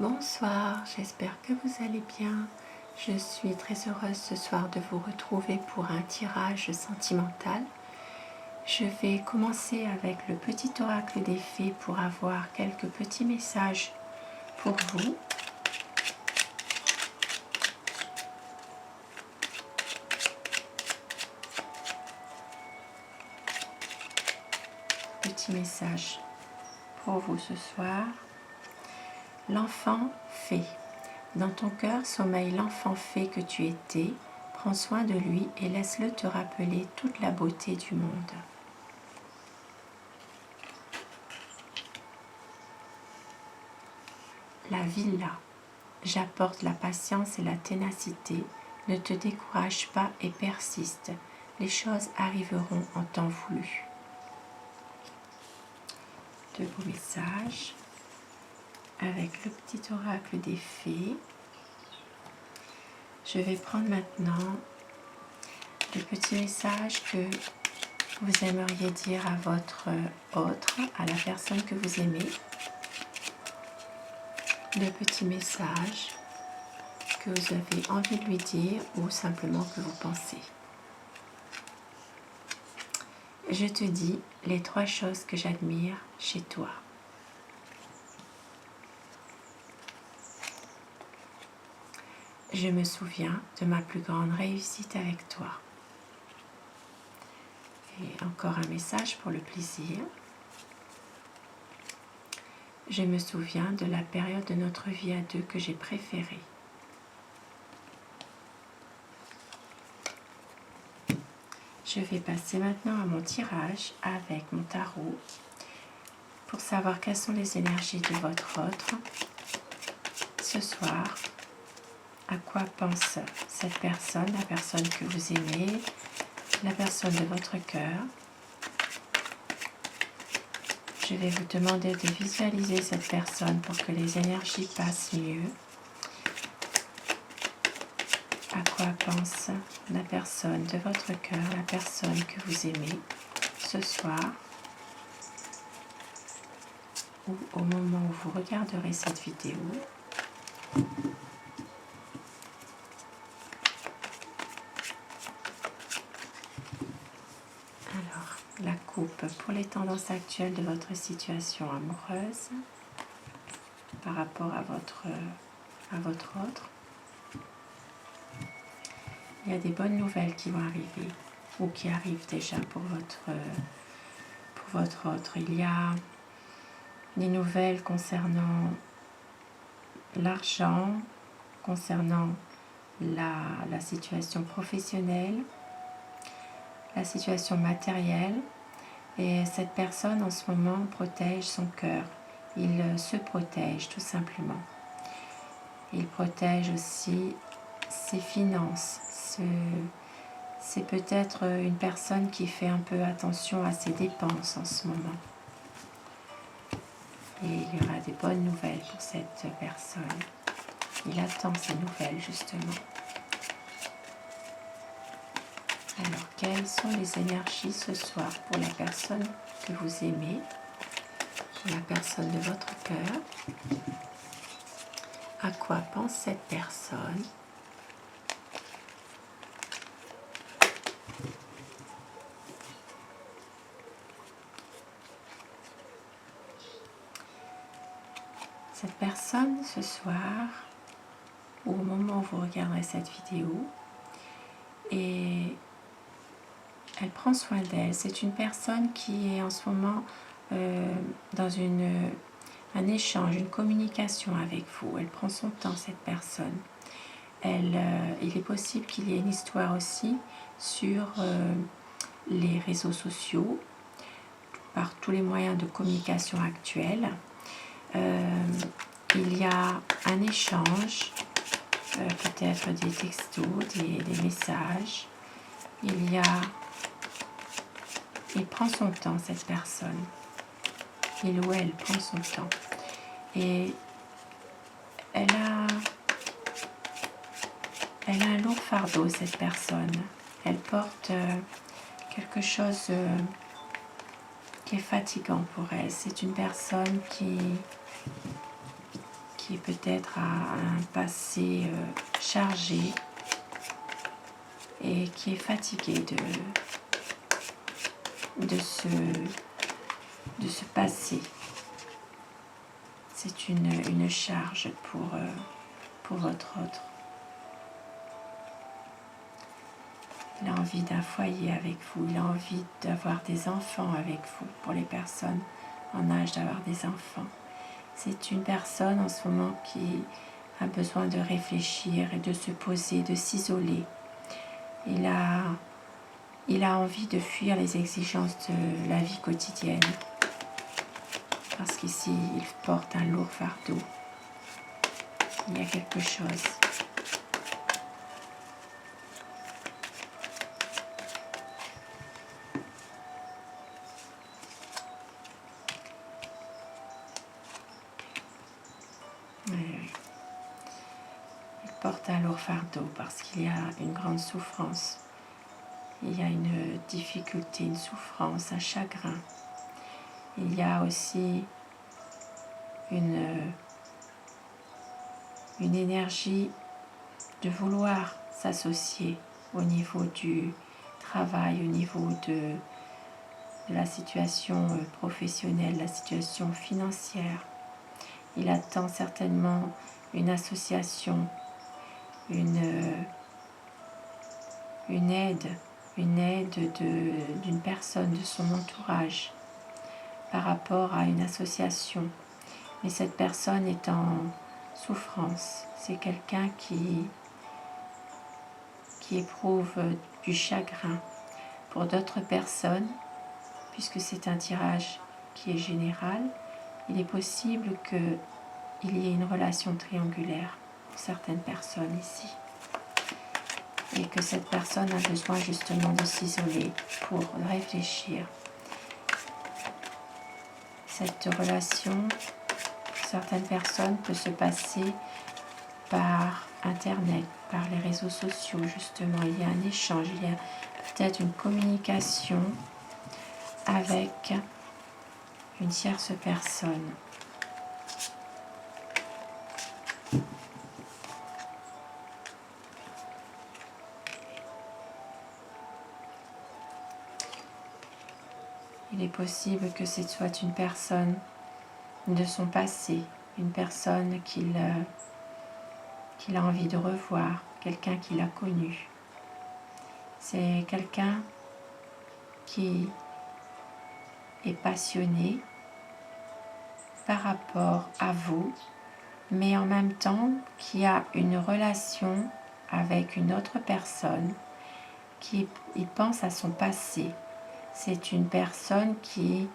Bonsoir, j'espère que vous allez bien. Je suis très heureuse ce soir de vous retrouver pour un tirage sentimental. Je vais commencer avec le petit oracle des fées pour avoir quelques petits messages pour vous. Petit message pour vous ce soir. L'enfant fée. Dans ton cœur sommeille l'enfant fée que tu étais. Prends soin de lui et laisse-le te rappeler toute la beauté du monde. La villa. J'apporte la patience et la ténacité. Ne te décourage pas et persiste. Les choses arriveront en temps voulu. De beaux messages avec le petit oracle des fées. Je vais prendre maintenant le petit message que vous aimeriez dire à votre autre, à la personne que vous aimez. Le petit message que vous avez envie de lui dire ou simplement que vous pensez. Je te dis les 3 choses que j'admire chez toi. Je me souviens de ma plus grande réussite avec toi. Et encore un message pour le plaisir. Je me souviens de la période de notre vie à deux que j'ai préférée. Je vais passer maintenant à mon tirage avec mon tarot pour savoir quelles sont les énergies de votre autre ce soir. À quoi pense cette personne, la personne que vous aimez, la personne de votre cœur. Je vais vous demander de visualiser cette personne pour que les énergies passent mieux. À quoi pense la personne de votre cœur, la personne que vous aimez ce soir ou au moment où vous regarderez cette vidéo. Alors, la coupe pour les tendances actuelles de votre situation amoureuse par rapport à votre autre. Il y a des bonnes nouvelles qui vont arriver ou qui arrivent déjà pour votre autre. Il y a des nouvelles concernant l'argent, concernant la situation professionnelle, la situation matérielle. Et cette personne en ce moment protège son cœur. Il se protège tout simplement. Il protège aussi ses finances. C'est peut-être une personne qui fait un peu attention à ses dépenses en ce moment. Et il y aura des bonnes nouvelles pour cette personne. Il attend ces nouvelles justement. Alors, quelles sont les énergies ce soir pour la personne que vous aimez, pour la personne de votre cœur? À quoi pense cette personne? Cette personne, ce soir, ou au moment où vous regarderez cette vidéo, et elle prend soin d'elle. C'est une personne qui est en ce moment dans un échange, une communication avec vous. Elle prend son temps, cette personne. Il est possible qu'il y ait une histoire aussi sur les réseaux sociaux, par tous les moyens de communication actuels. Il y a un échange, peut-être des textos, des messages. Il prend son temps, cette personne. Il ou elle prend son temps. Et elle a un lourd fardeau, cette personne. Elle porte quelque chose qui est fatigant pour elle. C'est une personne qui qui est peut-être à un passé chargé et qui est fatigué de ce passé. C'est une charge pour votre autre. Il a envie d'un foyer avec vous, il a envie d'avoir des enfants avec vous, pour les personnes en âge d'avoir des enfants. C'est une personne en ce moment qui a besoin de réfléchir et de se poser, de s'isoler. Il a envie de fuir les exigences de la vie quotidienne. Parce qu'ici, il porte un lourd fardeau. Il y a quelque chose. Oui. Il porte un lourd fardeau parce qu'il y a une grande souffrance. Il y a une difficulté, une souffrance, un chagrin. Il y a aussi une énergie de vouloir s'associer au niveau du travail, au niveau de la situation professionnelle, la situation financière. Il attend certainement une association, une aide d'une personne de son entourage par rapport à une association. Mais cette personne est en souffrance. C'est quelqu'un qui éprouve du chagrin. Pour d'autres personnes, puisque c'est un tirage qui est général, il est possible qu'il y ait une relation triangulaire pour certaines personnes ici. Et que cette personne a besoin justement de s'isoler pour réfléchir. Cette relation, pour certaines personnes, peut se passer par Internet, par les réseaux sociaux, justement. Il y a un échange, il y a peut-être une communication avec une tierce personne. Il est possible que ce soit une personne de son passé, une personne qu'il a envie de revoir, quelqu'un qu'il a connu. C'est quelqu'un qui est passionné par rapport à vous, mais en même temps qui a une relation avec une autre personne, qui pense à son passé. C'est une personne qui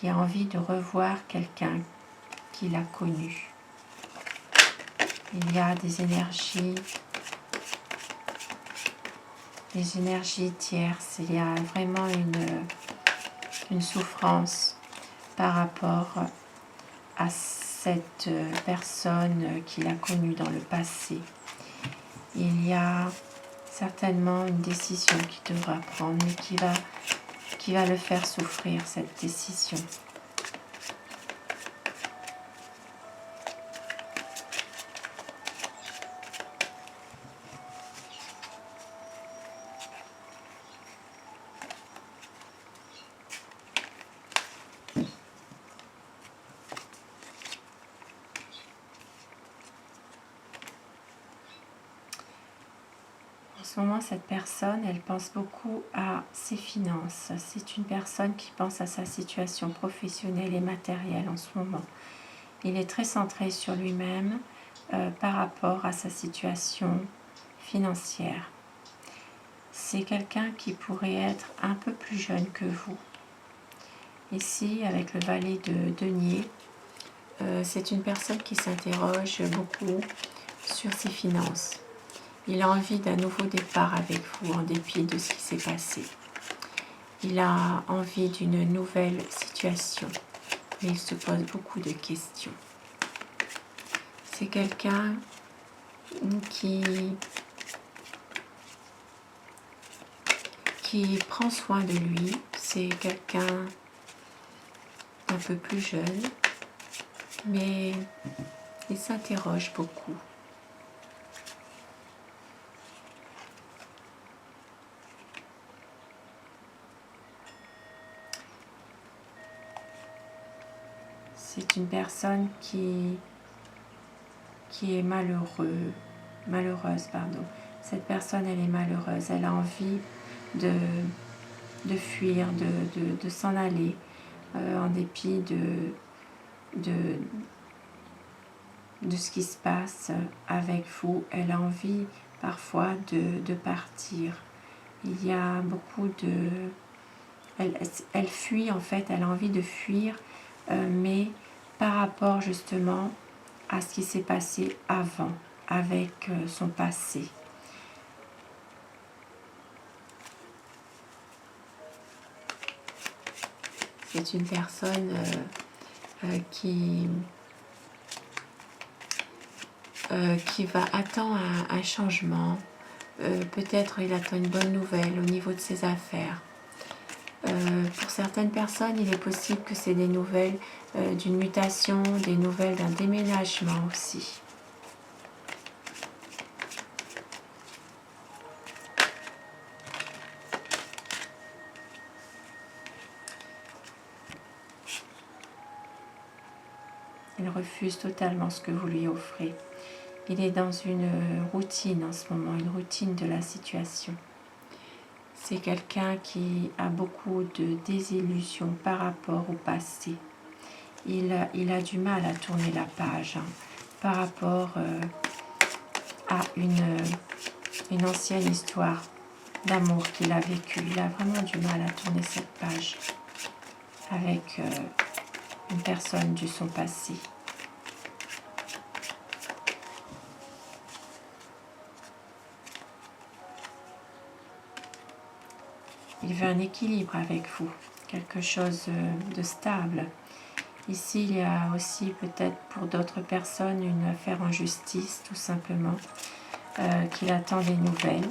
a envie de revoir quelqu'un qu'il a connu. Il y a des énergies tierces. Il y a vraiment une souffrance par rapport à cette personne qu'il a connue dans le passé. Il y a certainement une décision qu'il devra prendre, mais qui va le faire souffrir, cette décision. En ce moment, cette personne, elle pense beaucoup à ses finances. C'est une personne qui pense à sa situation professionnelle et matérielle en ce moment. Il est très centré sur lui-même par rapport à sa situation financière. C'est quelqu'un qui pourrait être un peu plus jeune que vous. Ici, avec le valet de denier, c'est une personne qui s'interroge beaucoup sur ses finances. Il a envie d'un nouveau départ avec vous en dépit de ce qui s'est passé. Il a envie d'une nouvelle situation, mais il se pose beaucoup de questions. C'est quelqu'un qui prend soin de lui. C'est quelqu'un d'un peu plus jeune mais il s'interroge beaucoup. C'est une personne qui est malheureuse, pardon. Cette personne, elle est malheureuse, elle a envie de fuir, de s'en aller, en dépit de ce qui se passe avec vous. Elle a envie parfois de partir. Il y a beaucoup elle fuit en fait, elle a envie de fuir, mais par rapport justement à ce qui s'est passé avant, avec son passé. C'est une personne qui va attendre un changement. Peut-être il attend une bonne nouvelle au niveau de ses affaires. Pour certaines personnes, il est possible que c'est des nouvelles d'une mutation, des nouvelles d'un déménagement aussi. Il refuse totalement ce que vous lui offrez. Il est dans une routine en ce moment, une routine de la situation. C'est quelqu'un qui a beaucoup de désillusions par rapport au passé. Il a du mal à tourner la page par rapport à une ancienne histoire d'amour qu'il a vécue. Il a vraiment du mal à tourner cette page avec une personne de son passé. Il veut un équilibre avec vous, quelque chose de stable. Ici, il y a aussi peut-être pour d'autres personnes une affaire en justice, tout simplement, qu'il attend des nouvelles.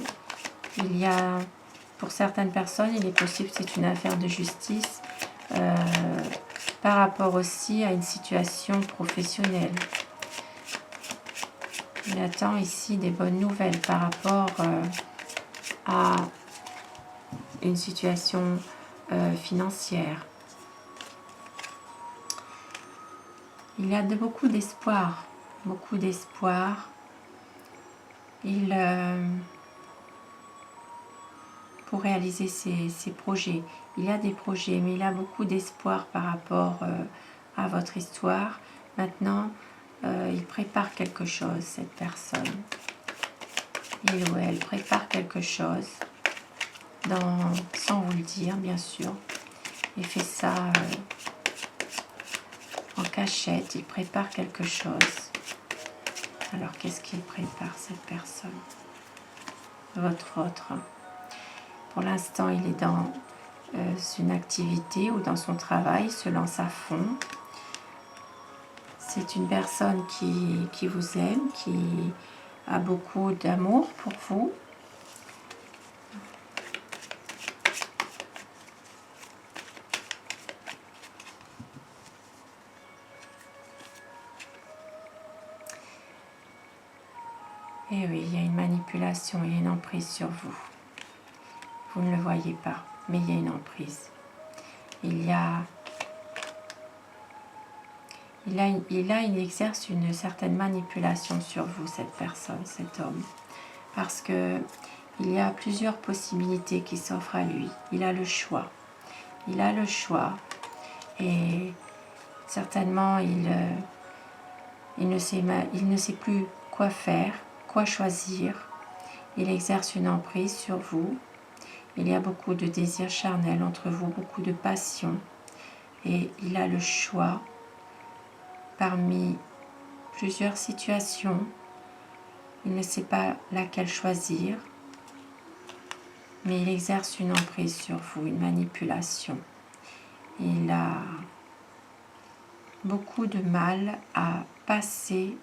Il y a, pour certaines personnes, il est possible que c'est une affaire de justice par rapport aussi à une situation professionnelle. Il attend ici des bonnes nouvelles par rapport à une situation financière. Il y a beaucoup d'espoir, beaucoup d'espoir. Pour réaliser ses projets. Il y a des projets, mais il a beaucoup d'espoir par rapport à votre histoire. Maintenant, il prépare quelque chose, cette personne. Il ou elle prépare quelque chose, sans vous le dire, bien sûr. Il fait ça en cachette, il prépare quelque chose. Alors, qu'est-ce qu'il prépare, cette personne? Votre autre. Pour l'instant, il est dans une activité ou dans son travail, il se lance à fond. C'est une personne qui vous aime, qui a beaucoup d'amour pour vous. Et oui, il y a une manipulation, il y a une emprise sur vous. Vous ne le voyez pas, mais il y a une emprise. Il exerce une certaine manipulation sur vous, cette personne, cet homme. Parce que il y a plusieurs possibilités qui s'offrent à lui. Il a le choix. Il a le choix. Et certainement, il ne sait plus quoi faire, quoi choisir. Il exerce une emprise sur vous. Il y a beaucoup de désirs charnels entre vous, beaucoup de passion. Et il a le choix parmi plusieurs situations. Il ne sait pas laquelle choisir. Mais il exerce une emprise sur vous, une manipulation. Il a beaucoup de mal à passer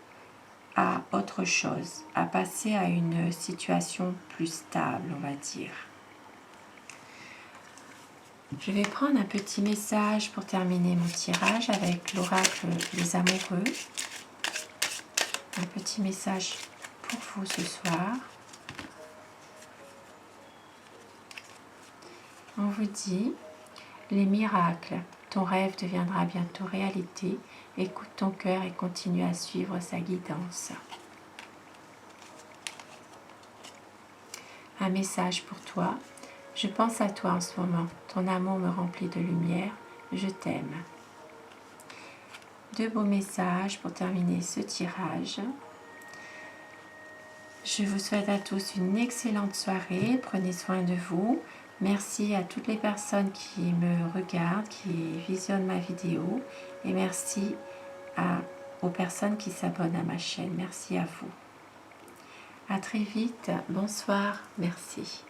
à autre chose, à passer à une situation plus stable, on va dire. Je vais prendre un petit message pour terminer mon tirage avec l'oracle des amoureux. Un petit message pour vous ce soir. On vous dit, les miracles, ton rêve deviendra bientôt réalité. Écoute ton cœur et continue à suivre sa guidance. Un message pour toi. Je pense à toi en ce moment. Ton amour me remplit de lumière. Je t'aime. Deux beaux messages pour terminer ce tirage. Je vous souhaite à tous une excellente soirée. Prenez soin de vous. Merci à toutes les personnes qui me regardent, qui visionnent ma vidéo. Et merci aux personnes qui s'abonnent à ma chaîne. Merci à vous. À très vite. Bonsoir. Merci.